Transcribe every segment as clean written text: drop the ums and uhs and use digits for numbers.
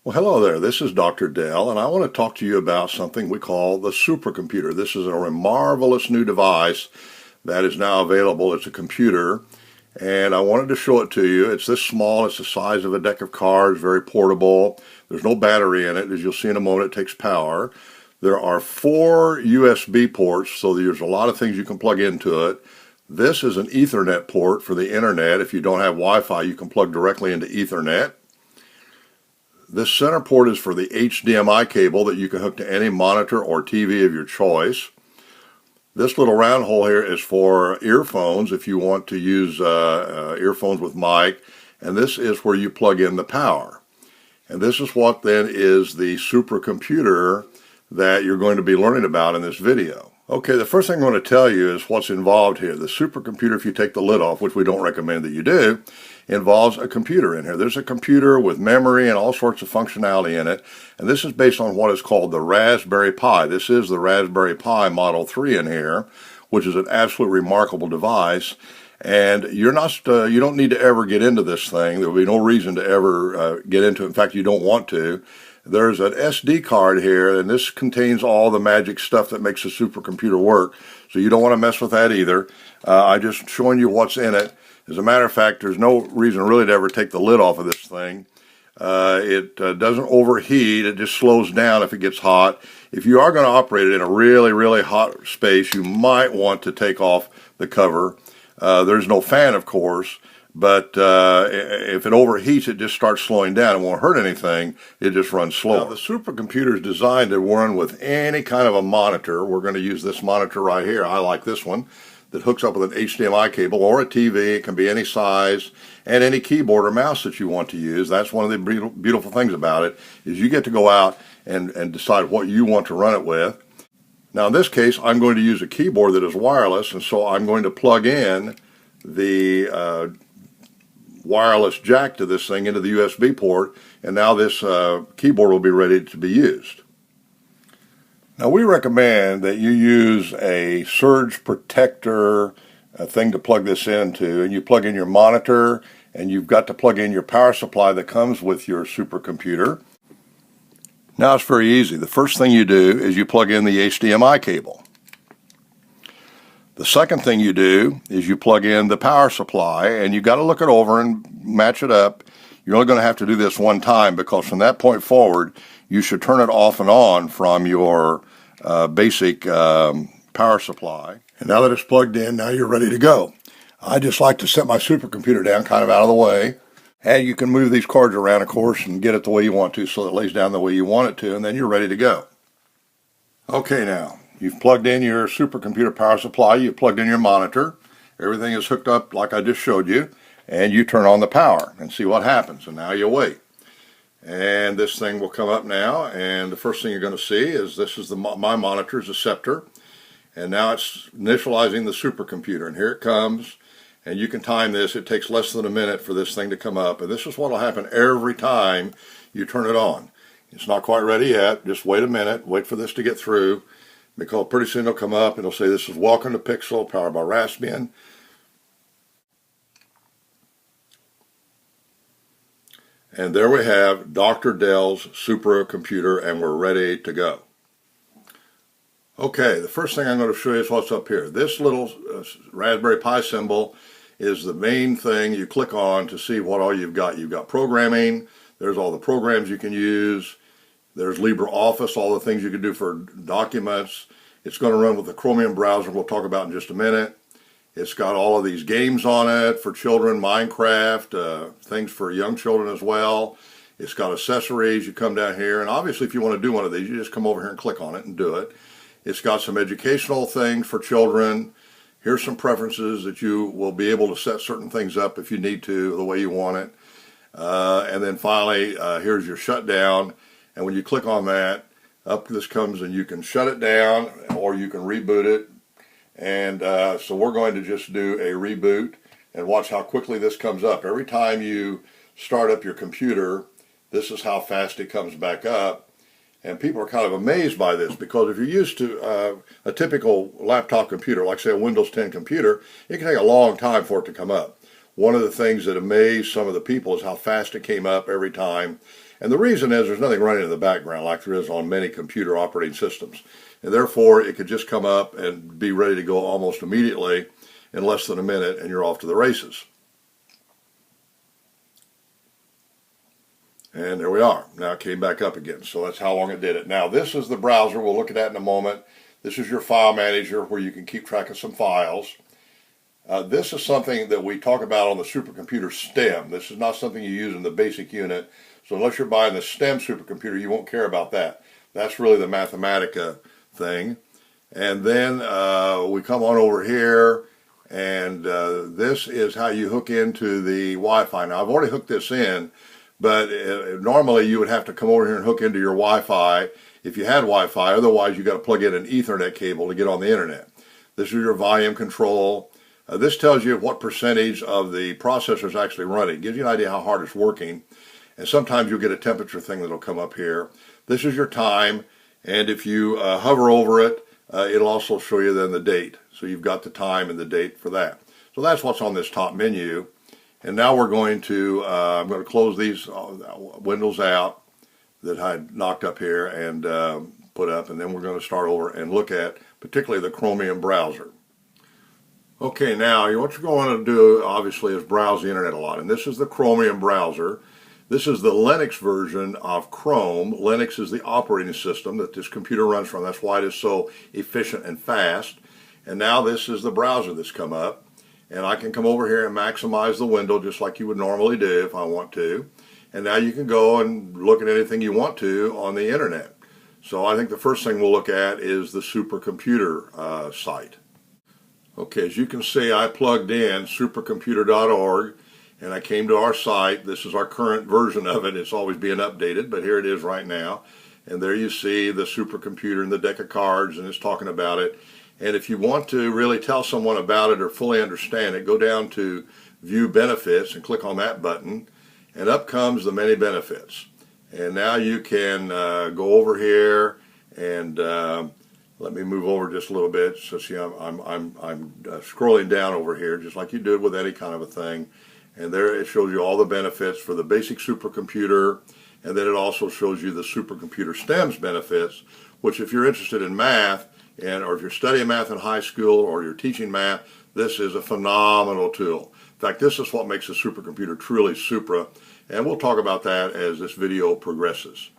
Well, hello there. This is Dr. Dell, and I want to talk to you about something we call the SupraComputer. This is a marvelous new device that is now available. It's a computer, and I wanted to show it to you. It's this small. It's the size of a deck of cards, very portable. There's no battery in it. As you'll see in a moment, it takes power. There are 4 USB ports, so there's a lot of things you can plug into it. This is an Ethernet port for the internet. If you don't have Wi-Fi, you can plug directly into Ethernet. This center port is for the HDMI cable that you can hook to any monitor or TV of your choice. This little round hole here is for earphones if you want to use earphones with mic, and this is where you plug in the power. And this is what then is the SupraComputer that you're going to be learning about in this video. Okay, the first thing I'm going to tell you is what's involved here. The SupraComputer, if you take the lid off, which we don't recommend that you do, involves a computer in here. There's a computer with memory and all sorts of functionality in it, and this is based on what is called the Raspberry Pi. This is the Raspberry Pi Model 3 in here, which is an absolutely remarkable device, and you don't need to ever get into this thing. There will be no reason to ever get into it. In fact, you don't want to. There's an SD card here, and this contains all the magic stuff that makes a supercomputer work, so you don't want to mess with that either. I'm just showing you what's in it. As a matter of fact, there's no reason really to ever take the lid off of this thing. It doesn't overheat. It just slows down if it gets hot. If you are going to operate it in a really, really hot space, you might want to take off the cover. There's no fan, of course, but if it overheats, it just starts slowing down. It won't hurt anything. It just runs slower. Now, the supercomputer is designed to run with any kind of a monitor. We're going to use this monitor right here. I like this one, that hooks up with an HDMI cable or a TV. It can be any size, and any keyboard or mouse that you want to use. That's one of the beautiful things about it, is you get to go out and decide what you want to run it with. Now in this case, I'm going to use a keyboard that is wireless, and so I'm going to plug in the wireless jack to this thing into the USB port, and now this keyboard will be ready to be used. Now we recommend that you use a surge protector thing to plug this into, and you plug in your monitor, and you've got to plug in your power supply that comes with your supercomputer. Now it's very easy. The first thing you do is you plug in the HDMI cable. The second thing you do is you plug in the power supply, and you've got to look it over and match it up. You're only going to have to do this one time, because from that point forward, you should turn it off and on from your basic power supply. And now that it's plugged in, now you're ready to go. I just like to set my supercomputer down kind of out of the way. And you can move these cards around, of course, and get it the way you want to, so it lays down the way you want it to, and then you're ready to go. Okay, now, you've plugged in your supercomputer power supply, you've plugged in your monitor, everything is hooked up like I just showed you, and you turn on the power and see what happens, and now you wait. And this thing will come up now, and the first thing you're going to see is this is my monitor is a Scepter, and now it's initializing the supercomputer, and here it comes. And you can time this. It takes less than a minute for this thing to come up, and this is what will happen every time you turn it on. It's not quite ready yet. Just wait a minute. Wait for this to get through, because pretty soon it'll come up and it'll say, "This is Welcome to Pixel, powered by Raspbian." And there we have Dr. Dell's supercomputer, and we're ready to go. Okay, the first thing I'm going to show you is what's up here. This little Raspberry Pi symbol is the main thing you click on to see what all you've got. You've got programming. There's all the programs you can use. There's LibreOffice, all the things you can do for documents. It's going to run with the Chromium browser we'll talk about in just a minute. It's got all of these games on it for children, Minecraft, things for young children as well. It's got accessories. You come down here, and obviously if you want to do one of these, you just come over here and click on it and do it. It's got some educational things for children. Here's some preferences that you will be able to set certain things up if you need to, the way you want it. And then finally, here's your shutdown. And when you click on that, up this comes, and you can shut it down or you can reboot it. And so we're going to just do a reboot and watch how quickly this comes up. Every time you start up your computer, this is how fast it comes back up. And people are kind of amazed by this, because if you're used to a typical laptop computer, like say a Windows 10 computer, it can take a long time for it to come up. One of the things that amazed some of the people is how fast it came up every time. And the reason is there's nothing running in the background like there is on many computer operating systems. And therefore, it could just come up and be ready to go almost immediately in less than a minute, and you're off to the races. And there we are. Now it came back up again. So that's how long it did it. Now this is the browser. We'll look at that in a moment. This is your file manager where you can keep track of some files. This is something that we talk about on the supercomputer STEM. This is not something you use in the basic unit. So unless you're buying the STEM supercomputer, you won't care about that. That's really the Mathematica thing. And then we come on over here, and this is how you hook into the Wi-Fi. Now I've already hooked this in, but normally you would have to come over here and hook into your Wi-Fi if you had Wi-Fi. Otherwise, you got to plug in an Ethernet cable to get on the internet. This is your volume control. This tells you what percentage of the processor is actually running. It gives you an idea how hard it's working. And sometimes you'll get a temperature thing that'll come up here. This is your time, and if you hover over it, it'll also show you then the date. So you've got the time and the date for that. So that's what's on this top menu. And now we're going to, I'm going to close these windows out that I knocked up here and put up, and then we're going to start over and look at particularly the Chromium browser. Okay, now what you're going to do obviously is browse the internet a lot, and this is the Chromium browser. This is the Linux version of Chrome. Linux is the operating system that this computer runs from. That's why it is so efficient and fast. And now this is the browser that's come up. And I can come over here and maximize the window just like you would normally do if I want to. And now you can go and look at anything you want to on the internet. So I think the first thing we'll look at is the SupraComputer site. Okay, as you can see, I plugged in supracomputer.org and I came to our site. This is our current version of it. It's always being updated, but here it is right now. And there you see the supercomputer and the deck of cards, and it's talking about it. And if you want to really tell someone about it or fully understand it, go down to View Benefits and click on that button, and up comes the many benefits. And now you can go over here and let me move over just a little bit. So see, I'm scrolling down over here just like you did with any kind of a thing. And there it shows you all the benefits for the basic supercomputer, and then it also shows you the supercomputer STEM's benefits, which if you're interested in math, or if you're studying math in high school or you're teaching math, this is a phenomenal tool. In fact, this is what makes a supercomputer truly supra, and we'll talk about that as this video progresses.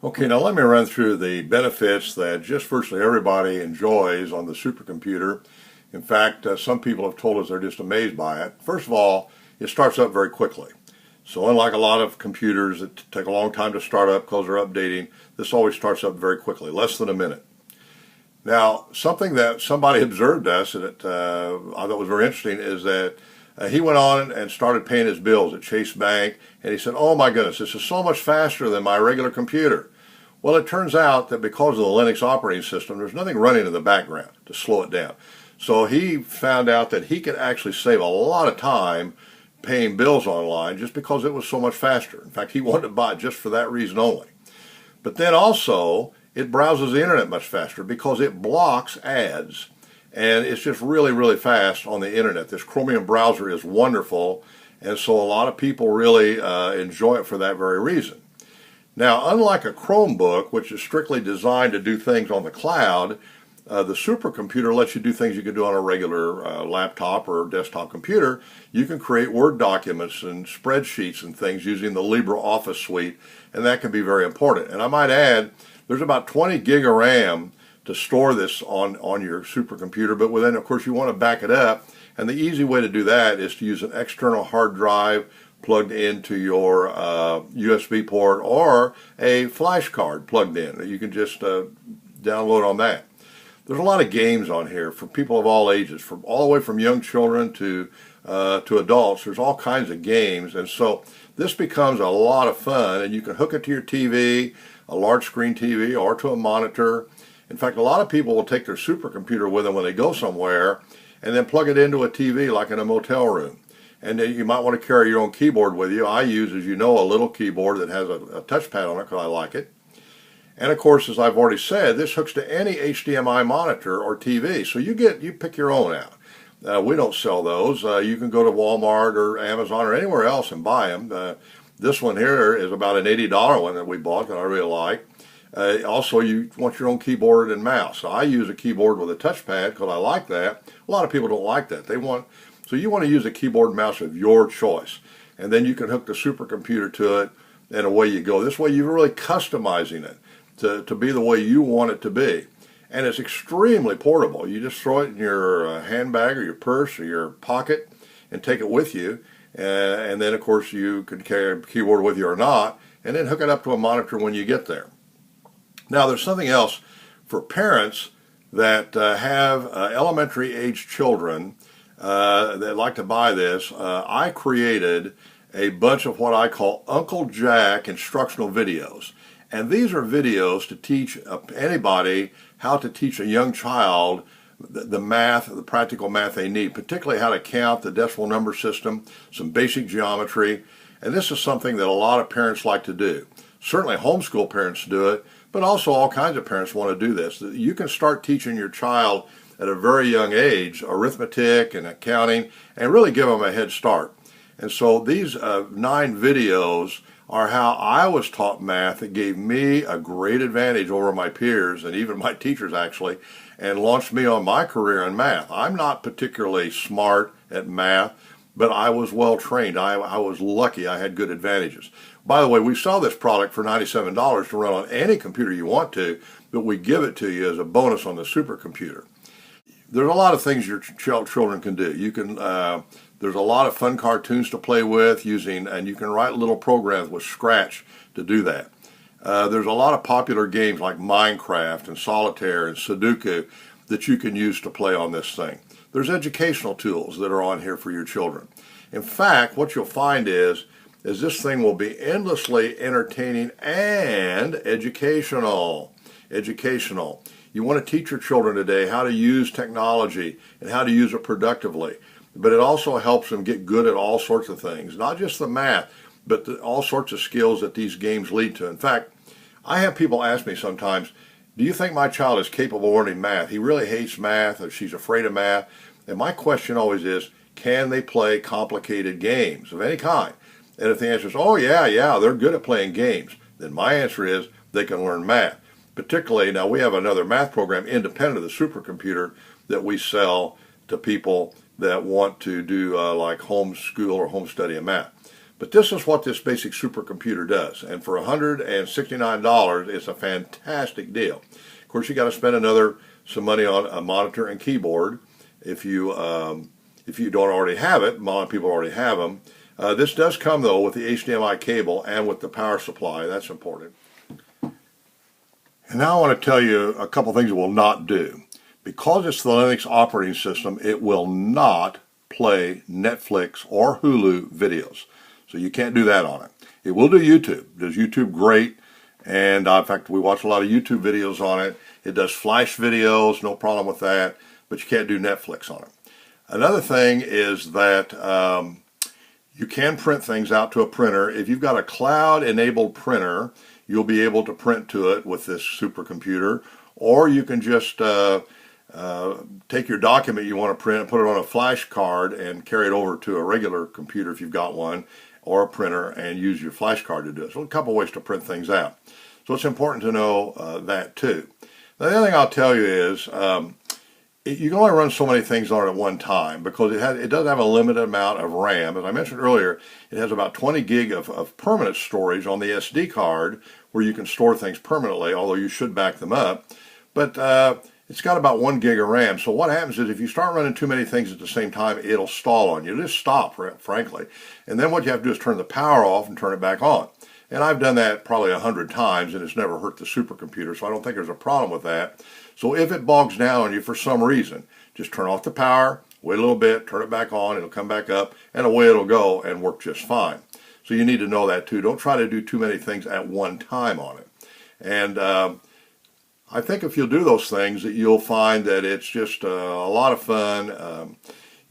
Okay, now let me run through the benefits that just virtually everybody enjoys on the supercomputer. In fact, some people have told us they're just amazed by it. First of all, it starts up very quickly. So unlike a lot of computers that take a long time to start up because they're updating, this always starts up very quickly, less than a minute. Now, something that somebody observed us that I thought was very interesting is that he went on and started paying his bills at Chase Bank, and he said, oh my goodness, this is so much faster than my regular computer. Well, it turns out that because of the Linux operating system, there's nothing running in the background to slow it down. So he found out that he could actually save a lot of time paying bills online just because it was so much faster. In fact, he wanted to buy it just for that reason only. But then also, it browses the internet much faster because it blocks ads. And it's just really, really fast on the internet. This Chromium browser is wonderful, and so a lot of people really enjoy it for that very reason. Now, unlike a Chromebook, which is strictly designed to do things on the cloud, the supercomputer lets you do things you can do on a regular laptop or desktop computer. You can create Word documents and spreadsheets and things using the LibreOffice suite, and that can be very important. And I might add, there's about 20 gig of RAM to store this on your supercomputer, but then of course you want to back it up, and the easy way to do that is to use an external hard drive plugged into your USB port or a flash card plugged in. You can just download on that. There's a lot of games on here for people of all ages, from all the way from young children to adults. There's all kinds of games, and so this becomes a lot of fun, and you can hook it to your TV, a large screen TV, or to a monitor. In fact, a lot of people will take their supercomputer with them when they go somewhere and then plug it into a TV like in a motel room. And then you might want to carry your own keyboard with you. I use, as you know, a little keyboard that has a touchpad on it because I like it. And of course, as I've already said, this hooks to any HDMI monitor or TV. So you pick your own out. We don't sell those. You can go to Walmart or Amazon or anywhere else and buy them. This one here is about an $80 one that we bought that I really like. Also, you want your own keyboard and mouse. So I use a keyboard with a touchpad because I like that. A lot of people don't like that. So you want to use a keyboard and mouse of your choice. And then you can hook the supercomputer to it, and away you go. This way you're really customizing it to be the way you want it to be. And it's extremely portable. You just throw it in your handbag or your purse or your pocket and take it with you. And then, of course, you can carry a keyboard with you or not, and then hook it up to a monitor when you get there. Now, there's something else for parents that have elementary age children that like to buy this. I created a bunch of what I call Uncle Jack instructional videos. And these are videos to teach anybody how to teach a young child the math, the practical math they need, particularly how to count, the decimal number system, some basic geometry. And this is something that a lot of parents like to do. Certainly homeschool parents do it, but also all kinds of parents want to do this. You can start teaching your child at a very young age arithmetic and accounting and really give them a head start. And so these 9 videos are how I was taught math. It gave me a great advantage over my peers and even my teachers actually, and launched me on my career in math. I'm not particularly smart at math, but I was well trained. I was lucky. I had good advantages. By the way, we sell this product for $97 to run on any computer you want to, but we give it to you as a bonus on the supercomputer. There's a lot of things your children can do. You can there's a lot of fun cartoons to play with and you can write little programs with Scratch to do that. There's a lot of popular games like Minecraft and Solitaire and Sudoku that you can use to play on this thing. There's educational tools that are on here for your children. In fact, what you'll find is this thing will be endlessly entertaining and educational. You want to teach your children today how to use technology and how to use it productively. But it also helps them get good at all sorts of things, not just the math, but all sorts of skills that these games lead to. In fact, I have people ask me sometimes, do you think my child is capable of learning math? He really hates math, or she's afraid of math. And my question always is, can they play complicated games of any kind? And if the answer is, oh yeah, they're good at playing games, then my answer is they can learn math. Particularly, now we have another math program independent of the supercomputer that we sell to people that want to do like home school or home study of math. But this is what this basic supercomputer does. And for $169, it's a fantastic deal. Of course, you got to spend some money on a monitor and keyboard. If you don't already have it, a lot of people already have them. This does come, though, with the HDMI cable and with the power supply. That's important. And now I want to tell you a couple things it will not do. Because it's the Linux operating system, it will not play Netflix or Hulu videos. So you can't do that on it. It will do YouTube. It does YouTube great. And in fact, we watch a lot of YouTube videos on it. It does Flash videos, no problem with that. But you can't do Netflix on it. Another thing is that you can print things out to a printer. If you've got a cloud-enabled printer, you'll be able to print to it with this supercomputer. Or you can just take your document you want to print and put it on a flash card and carry it over to a regular computer if you've got one, or a printer, and use your flash card to do it. So a couple ways to print things out. So it's important to know that too. Now, the other thing I'll tell you is you can only run so many things on it at one time because it does have a limited amount of RAM. As I mentioned earlier, it has about 20 gig of permanent storage on the SD card where you can store things permanently, although you should back them up. But it's got about 1 gig of RAM. So what happens is if you start running too many things at the same time, it'll stall on you. It'll just stop, frankly. And then what you have to do is turn the power off and turn it back on. And I've done that probably 100 times, and it's never hurt the supercomputer, so I don't think there's a problem with that. So if it bogs down on you for some reason, just turn off the power, wait a little bit, turn it back on, it'll come back up, and away it'll go and work just fine. So you need to know that too. Don't try to do too many things at one time on it. And I think if you'll do those things, that you'll find that it's just a lot of fun.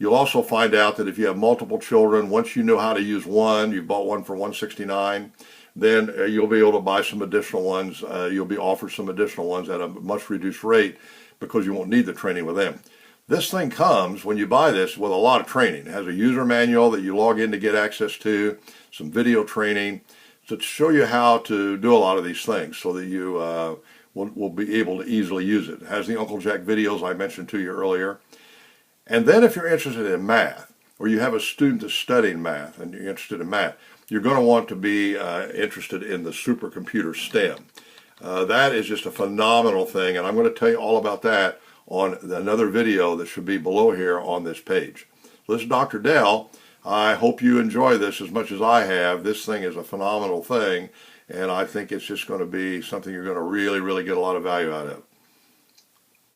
You'll also find out that if you have multiple children, once you know how to use one, you bought one for $169, then you'll be able to buy some additional ones. You'll be offered some additional ones at a much reduced rate because you won't need the training with them. This thing comes, when you buy this, with a lot of training. It has a user manual that you log in to get access to, some video training to show you how to do a lot of these things so that you will be able to easily use it. It has the Uncle Jack videos I mentioned to you earlier. And then if you're interested in math, or you have a student that's studying math and you're interested in math, you're going to want to be interested in the SupraComputer STEM. That is just a phenomenal thing, and I'm going to tell you all about that on another video that should be below here on this page. So this is Dr. Dell. I hope you enjoy this as much as I have. This thing is a phenomenal thing, and I think it's just going to be something you're going to really, really get a lot of value out of.